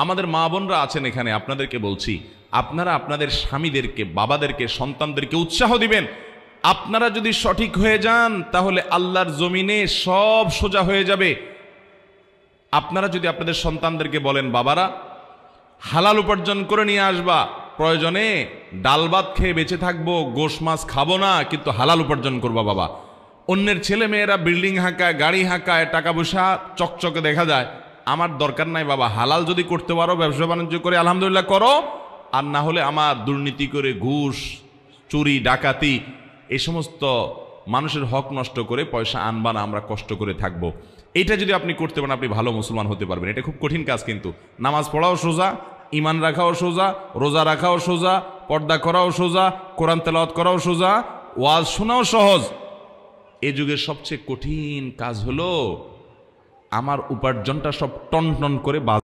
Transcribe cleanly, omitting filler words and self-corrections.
আমাদের মা বোনরা আছেন এখানে, আপনাদেরকে বলছি, আপনারা আপনাদের স্বামীদেরকে, বাবাদেরকে, সন্তানদেরকে উৎসাহ দিবেন। আপনারা যদি সঠিক হয়ে যান তাহলে আল্লাহর জমিনে সব সোজা হয়ে যাবে। আপনারা যদি আপনাদের সন্তানদেরকে বলেন, বাবারা হালাল উপার্জন করে নিয়ে আসবা, প্রয়োজনে ডাল ভাত খেয়ে বেঁচে থাকবো, গোশ মাছ খাবো না, কিন্তু হালাল উপার্জন করবা বাবা। অন্যের ছেলে মেয়েরা বিল্ডিং হাঁকায়, গাড়ি হাঁকায়, টাকা পয়সা চকচকে দেখা যায়, আমার দরকার নাই বাবা, হালাল যদি করতে পারো, ব্যবসা বাণিজ্য করে আলহামদুলিল্লাহ করো, আর না হলে আমার দুর্নীতি করে ঘুষ, চুরি, ডাকাতি, এই সমস্ত মানুষের হক নষ্ট করে পয়সা আনবা না, আমরা কষ্ট করে থাকবো। এইটা যদি আপনি করতে পারেন, আপনি ভালো মুসলমান হতে পারবেন। এটা খুব কঠিন কাজ, কিন্তু নামাজ পড়াও সোজা, ইমান রাখাও সোজা, রোজা রাখাও সোজা, পর্দা করাও সোজা, কোরআন তেলাওয়াত করাও সোজা, ওয়াজ শোনাও সহজ। এ যুগের সবচেয়ে কঠিন কাজ হলো আমার উপার্জনটা সব টন টন করে